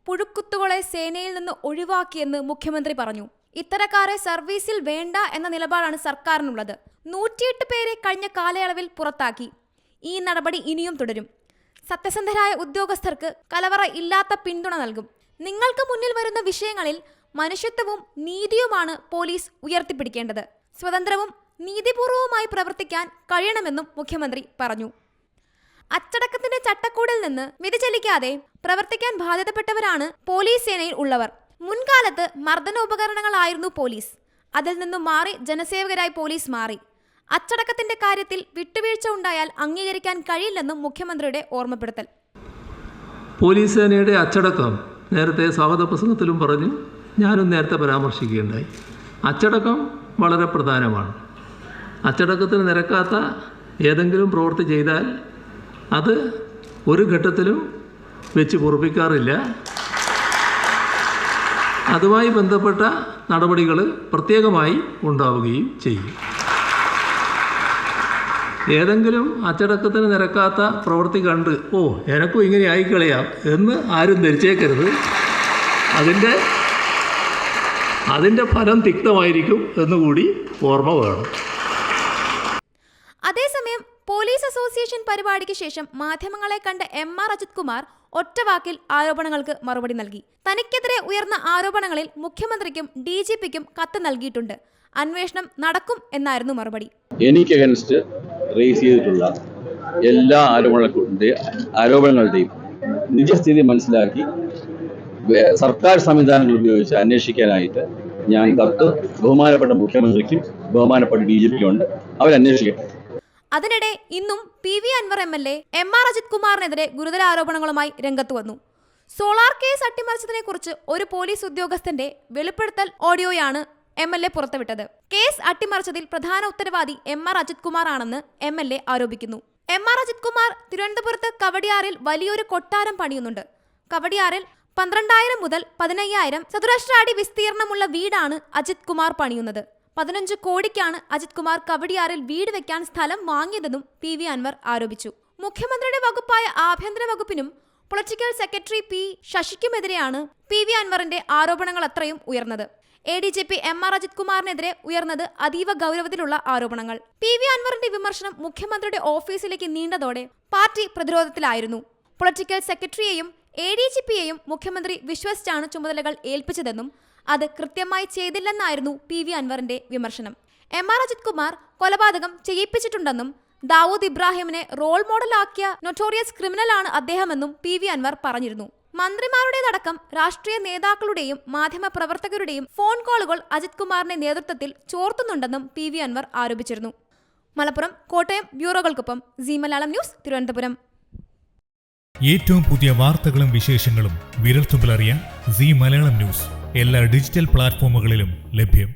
പുഴുക്കുത്തുകളെ സേനയിൽ നിന്ന് ഒഴിവാക്കിയെന്ന് മുഖ്യമന്ത്രി പറഞ്ഞു. ഇത്തരക്കാരെ സർവീസിൽ വേണ്ട എന്ന നിലപാടാണ് സർക്കാരിനുള്ളത്. 108 പേരെ കഴിഞ്ഞ കാലയളവിൽ പുറത്താക്കി. ഈ നടപടി ഇനിയും തുടരും. സത്യസന്ധരായ ഉദ്യോഗസ്ഥർക്ക് കലവറ ഇല്ലാത്ത പിന്തുണ നൽകും. നിങ്ങൾക്ക് മുന്നിൽ വരുന്ന വിഷയങ്ങളിൽ മനുഷ്യത്വവും നീതിയുമാണ് പോലീസ് ഉയർത്തിപ്പിടിക്കേണ്ടത്. സ്വതന്ത്രവും നീതിപൂർവവുമായി പ്രവർത്തിക്കാൻ കഴിയണമെന്നും മുഖ്യമന്ത്രി പറഞ്ഞു. അച്ചടക്കത്തിന്റെ ചട്ടക്കൂടിൽ നിന്ന് വ്യതിചലിക്കാതെ പ്രവർത്തിക്കാൻ ബാധ്യതപ്പെട്ടവരാണ് പോലീസ് സേനയിൽ ഉള്ളവർ. മുൻകാലത്ത് മർദ്ദനോപകരണങ്ങളായിരുന്നു പോലീസ്. അതിൽ നിന്നും മാറി ജനസേവകരായി പോലീസ് മാറി. അച്ചടക്കത്തിന്റെ കാര്യത്തിൽ വിട്ടുവീഴ്ച ഉണ്ടായാൽ അംഗീകരിക്കാൻ കഴിയില്ലെന്നും മുഖ്യമന്ത്രിയുടെ ഓർമ്മപ്പെടുത്തൽ. പോലീസ് സേനയുടെ അച്ചടക്കം നേരത്തെ സ്വാഗത പ്രസംഗത്തിലും പറഞ്ഞു, ഞാനും നേരത്തെ പരാമർശിക്കുകയുണ്ടായി. അച്ചടക്കം വളരെ പ്രധാനമാണ്. അച്ചടക്കത്തിന് നിരക്കാത്ത ഏതെങ്കിലും പ്രവൃത്തി ചെയ്താൽ അത് ഒരു ഘട്ടത്തിലും വെച്ച് പൊറുപ്പിക്കാറില്ല. അതുമായി ബന്ധപ്പെട്ട നടപടികൾ പ്രത്യേകമായി ഉണ്ടാവുകയും ചെയ്യും. ഏതെങ്കിലും അച്ചടക്കത്തിന് നിരക്കാത്ത പ്രവൃത്തി കണ്ട് എനക്കും ഇങ്ങനെ ആയിക്കളയാം എന്ന് ആരും ധരിച്ചേക്കരുത്. അതിൻ്റെ ഫലം തിക്തമായിരിക്കും എന്നുകൂടി ഓർമ്മ വേണം. അതേസമയം പോലീസ് അസോസിയേഷൻ പരിപാടിക്ക് ശേഷം മാധ്യമങ്ങളെ കണ്ട MR അജിത് കുമാർ ഒറ്റവാക്കിൽ ആരോപണങ്ങൾക്ക് മറുപടി നൽകി. തനിക്കെതിരെ ഉയർന്ന ആരോപണങ്ങളിൽ മുഖ്യമന്ത്രിക്കും DGPക്കും കത്ത് നൽകിയിട്ടുണ്ട്. അന്വേഷണം നടക്കും എന്നായിരുന്നു മറുപടി. എനിക്ക് അഗൻസ്റ്റ് റേസ് ചെയ്തിട്ടുള്ള എല്ലാ ആരോപണങ്ങളുടെയും നിജസ്ഥിതി മനസ്സിലാക്കി സർക്കാർ സംവിധാനങ്ങൾ ഉപയോഗിച്ച് അന്വേഷിക്കാനായിട്ട് ഞാൻ കത്ത് ബഹുമാനപ്പെട്ട മുഖ്യമന്ത്രിക്കും ബഹുമാനപ്പെട്ട DGPക്കും ഉണ്ട്. അവരന്വേഷിക്കട്ടെ. അതിനിടെ ഇന്നും PV Anwar MLA MR Ajith കുമാറിനെതിരെ ഗുരുതര ആരോപണങ്ങളുമായി രംഗത്ത് വന്നു. സോളാർ കേസ് അട്ടിമറിച്ചതിനെ കുറിച്ച് ഒരു പോലീസ് ഉദ്യോഗസ്ഥന്റെ വെളിപ്പെടുത്തൽ ഓഡിയോയാണ് MLA പുറത്തുവിട്ടത്. കേസ് അട്ടിമറിച്ചതിൽ പ്രധാന ഉത്തരവാദി MR അജിത് കുമാർ ആണെന്ന് MLA ആരോപിക്കുന്നു. MR അജിത് കുമാർ തിരുവനന്തപുരത്ത് കവടിയാറിൽ വലിയൊരു കൊട്ടാരം പണിയുന്നുണ്ട്. കവടിയാറിൽ 12,000 മുതൽ 15,000 ചതുരശ്ര അടി വിസ്തീർണമുള്ള വീടാണ് അജിത് കുമാർ പണിയുന്നത്. 15 കോടിക്കാണ് അജിത് കുമാർ കവടിയാറിൽ വീട് വെക്കാൻ സ്ഥലം വാങ്ങിയതെന്നും PV അൻവർ ആരോപിച്ചു. മുഖ്യമന്ത്രിയുടെ വകുപ്പായ ആഭ്യന്തര വകുപ്പിനും പൊളിറ്റിക്കൽ സെക്രട്ടറി P ശശിക്കുമെതിരെയാണ് PV അൻവറിന്റെ ആരോപണങ്ങൾ അത്രയും ഉയർന്നത്. ADGP MR അജിത് കുമാറിനെതിരെ ഉയർന്നത് അതീവ ഗൗരവത്തിലുള്ള ആരോപണങ്ങൾ. PV അൻവറിന്റെ വിമർശനം മുഖ്യമന്ത്രിയുടെ ഓഫീസിലേക്ക് നീണ്ടതോടെ പാർട്ടി പ്രതിരോധത്തിലായിരുന്നു. പൊളിറ്റിക്കൽ സെക്രട്ടറിയെയും ADGPയെയും മുഖ്യമന്ത്രി വിശ്വസിച്ചാണ് ചുമതലകൾ ഏൽപ്പിച്ചതെന്നും അത് കൃത്യമായി ചെയ്തില്ലെന്നായിരുന്നു PV അൻവറിന്റെ വിമർശനം. MR അജിത് കുമാർ കൊലപാതകം ചെയ്യിപ്പിച്ചിട്ടുണ്ടെന്നും ദാവൂദ് ഇബ്രാഹിമിനെ റോൾ മോഡലാക്കിയ നൊട്ടോറിയസ് ക്രിമിനലാണ് അദ്ദേഹമെന്നും PV അൻവർ പറഞ്ഞിരുന്നു. മന്ത്രിമാരുടേതടക്കം രാഷ്ട്രീയ നേതാക്കളുടെയും മാധ്യമ പ്രവർത്തകരുടെയും ഫോൺ കോളുകൾ അജിത് കുമാറിന്റെ നേതൃത്വത്തിൽ ചോർത്തുന്നുണ്ടെന്നും PV അൻവർ ആരോപിച്ചിരുന്നു. മലപ്പുറം, കോട്ടയം ബ്യൂറോകൾക്കൊപ്പം സി മലയാളം ന്യൂസ്, തിരുവനന്തപുരം. ഏറ്റവും പുതിയ വാർത്തകളും വിശേഷങ്ങളും വിരൽത്തുമ്പിലറിയാൻ സി മലയാളം ന്യൂസ് എല്ലാ ഡിജിറ്റൽ പ്ലാറ്റ്ഫോമുകളിലും ലഭ്യം.